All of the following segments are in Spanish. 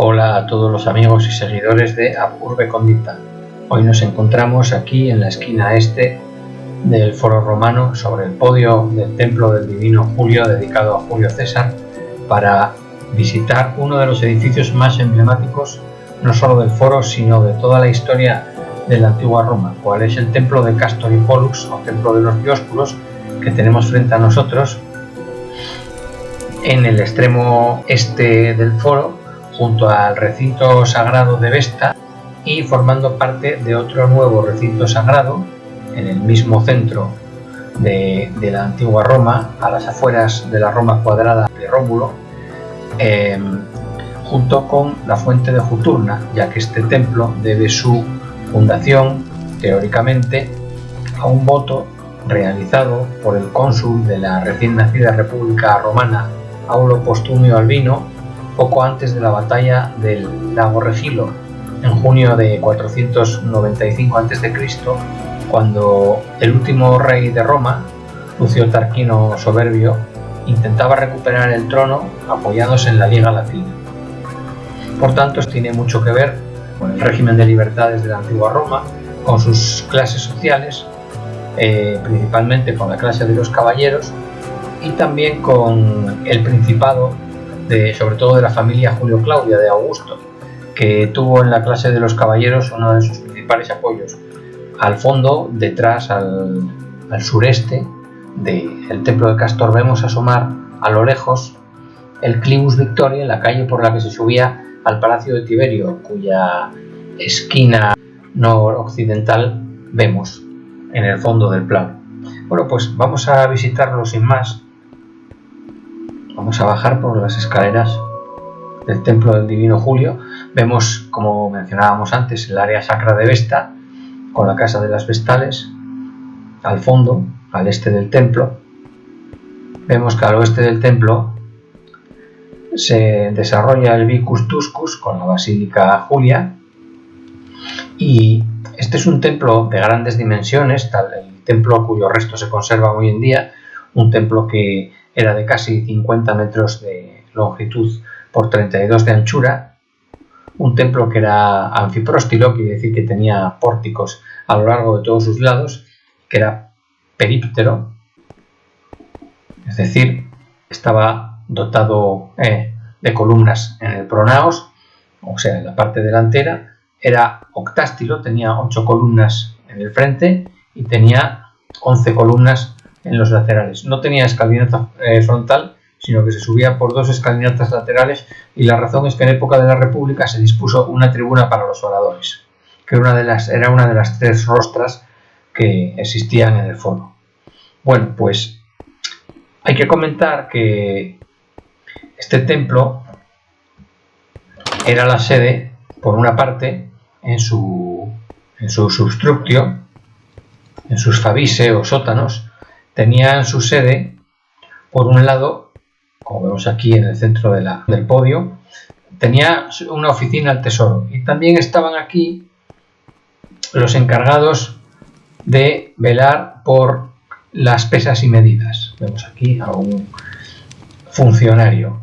Hola a todos los amigos y seguidores de Ab Urbe Condita. Hoy nos encontramos aquí en la esquina este del Foro Romano, sobre el podio del Templo del Divino Julio, dedicado a Julio César, para visitar uno de los edificios más emblemáticos, no solo del Foro, sino de toda la historia de la antigua Roma, cual es el Templo de Castor y Pollux, o Templo de los Dioscuros, que tenemos frente a nosotros en el extremo este del Foro, junto al recinto sagrado de Vesta, y formando parte de otro nuevo recinto sagrado en el mismo centro de la antigua Roma, a las afueras de la Roma cuadrada de Rómulo, junto con la fuente de Juturna, ya que este templo debe su fundación, teóricamente, a un voto realizado por el cónsul de la recién nacida República Romana, Aulo Postumio Albino, poco antes de la batalla del lago Regilo, en junio de 495 a.C., cuando el último rey de Roma, Lucio Tarquino Soberbio, intentaba recuperar el trono apoyándose en la Liga Latina. Por tanto, esto tiene mucho que ver con el régimen de libertades de la antigua Roma, con sus clases sociales, principalmente con la clase de los caballeros, y también con el principado, sobre todo de la familia Julio Claudia de Augusto, que tuvo en la clase de los caballeros uno de sus principales apoyos. Al fondo, detrás, al sureste del templo de Castor, vemos asomar a lo lejos el Clivus Victoriae, la calle por la que se subía al Palacio de Tiberio, cuya esquina noroccidental vemos en el fondo del plano. Bueno, pues vamos a visitarlo sin más. Vamos a bajar por las escaleras del Templo del Divino Julio. Vemos, como mencionábamos antes, el área sacra de Vesta, con la Casa de las Vestales al fondo, al este del templo. Vemos que al oeste del templo se desarrolla el Vicus Tuscus con la Basílica Julia, y este es un templo de grandes dimensiones, el templo cuyo resto se conserva hoy en día, un templo que era de casi 50 metros de longitud por 32 de anchura, un templo que era anfipróstilo, quiere decir que tenía pórticos a lo largo de todos sus lados, que era períptero, es decir, estaba dotado de columnas en el pronaos, o sea, en la parte delantera, era octástilo, tenía 8 columnas en el frente y tenía 11 columnas en los laterales. No tenía escalinata frontal, sino que se subía por 2 escalinatas laterales, y la razón es que en época de la República se dispuso una tribuna para los oradores, que era una de las 3 rostras que existían en el foro. Bueno, pues hay que comentar que este templo era la sede, por una parte, en su substructio, en sus fabise o sótanos, tenían su sede, por un lado, como vemos aquí en el centro del podio, tenía una oficina al tesoro, y también estaban aquí los encargados de velar por las pesas y medidas. Vemos aquí a un funcionario.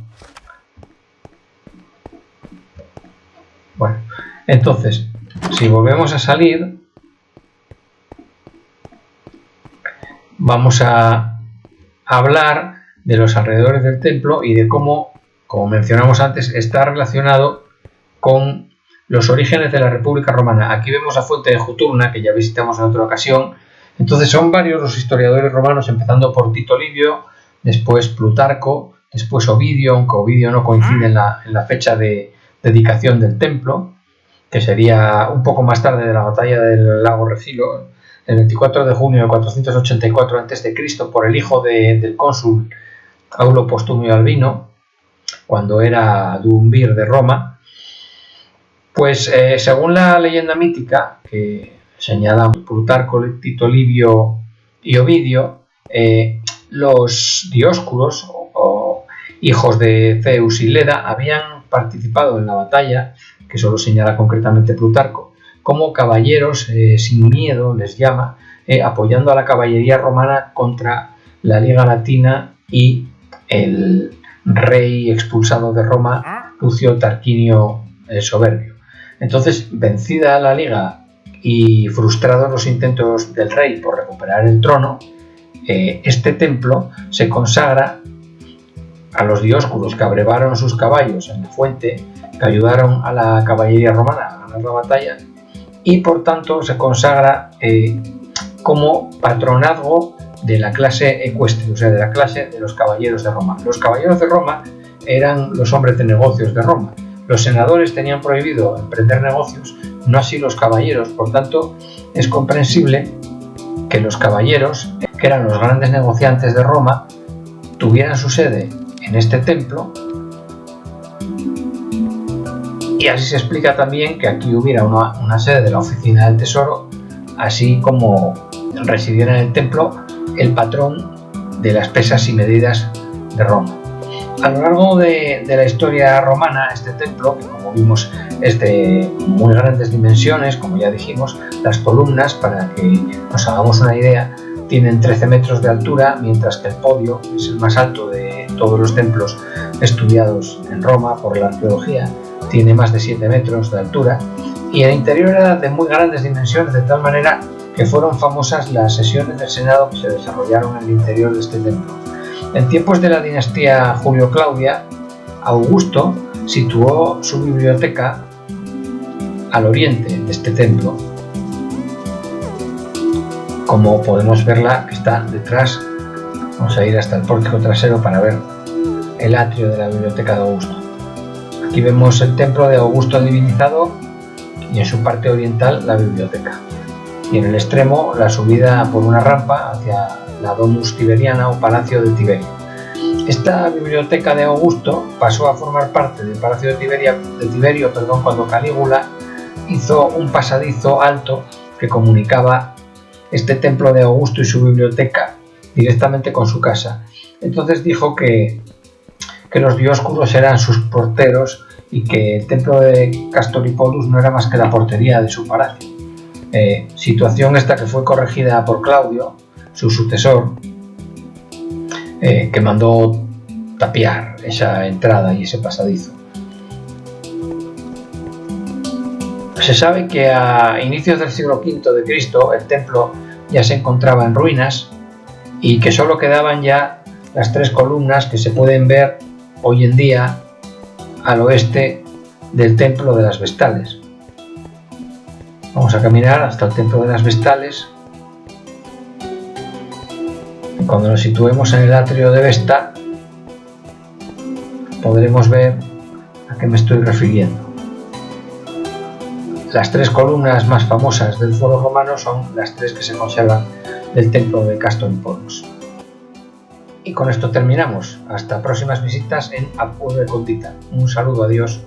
Bueno, entonces, si volvemos a salir, vamos a hablar de los alrededores del templo y de cómo, como mencionamos antes, está relacionado con los orígenes de la República Romana. Aquí vemos la fuente de Juturna, que ya visitamos en otra ocasión. Entonces son varios los historiadores romanos, empezando por Tito Livio, después Plutarco, después Ovidio, aunque Ovidio no coincide en la fecha de dedicación del templo, que sería un poco más tarde de la batalla del lago Regilo, el 24 de junio de 484 a.C., por el hijo del cónsul Aulo Postumio Albino, cuando era duumvir de Roma. Pues según la leyenda mítica que señalan Plutarco, Tito Livio y Ovidio, los Dioscuros, o hijos de Zeus y Leda, habían participado en la batalla, que eso lo señala concretamente Plutarco, como caballeros sin miedo, les llama, apoyando a la caballería romana contra la Liga Latina y el rey expulsado de Roma, Lucio Tarquinio soberbio. Entonces, vencida la liga y frustrados los intentos del rey por recuperar el trono, este templo se consagra a los Dioscuros, que abrevaron sus caballos en la fuente, que ayudaron a la caballería romana a ganar la batalla, y por tanto se consagra como patronazgo de la clase ecuestre, o sea, de la clase de los caballeros de Roma. Los caballeros de Roma eran los hombres de negocios de Roma. Los senadores tenían prohibido emprender negocios, no así los caballeros. Por tanto, es comprensible que los caballeros, que eran los grandes negociantes de Roma, tuvieran su sede en este templo, y así se explica también que aquí hubiera una sede de la oficina del tesoro, así como residiera en el templo el patrón de las pesas y medidas de Roma. A lo largo de la historia romana, este templo, que como vimos es de muy grandes dimensiones, como ya dijimos, las columnas, para que nos hagamos una idea, tienen 13 metros de altura, mientras que el podio es el más alto de todos los templos estudiados en Roma por la arqueología, tiene más de 7 metros de altura, y el interior era de muy grandes dimensiones, de tal manera que fueron famosas las sesiones del Senado que se desarrollaron en el interior de este templo. En tiempos de la dinastía Julio-Claudia, Augusto situó su biblioteca al oriente de este templo, como podemos verla, que está detrás. Vamos a ir hasta el pórtico trasero para ver el atrio de la biblioteca de Augusto. Aquí vemos el templo de Augusto divinizado y en su parte oriental la biblioteca, y en el extremo la subida por una rampa hacia la Domus Tiberiana o Palacio de Tiberio. Esta biblioteca de Augusto pasó a formar parte del Palacio de Tiberio cuando Calígula hizo un pasadizo alto que comunicaba este templo de Augusto y su biblioteca directamente con su casa. Entonces dijo que los Dioscuros eran sus porteros y que el templo de Castoripolis no era más que la portería de su palacio. Situación esta que fue corregida por Claudio, su sucesor, que mandó tapiar esa entrada y ese pasadizo. Se sabe que a inicios del siglo V de Cristo el templo ya se encontraba en ruinas y que solo quedaban ya las 3 columnas que se pueden ver hoy en día al oeste del templo de las Vestales. Vamos a caminar hasta el templo de las Vestales. Y cuando nos situemos en el atrio de Vesta, podremos ver a qué me estoy refiriendo. Las 3 columnas más famosas del foro romano son las 3 que se conservan del templo de Castoripolis. Y con esto terminamos. Hasta próximas visitas en Ab Urbe Condita. Un saludo, adiós.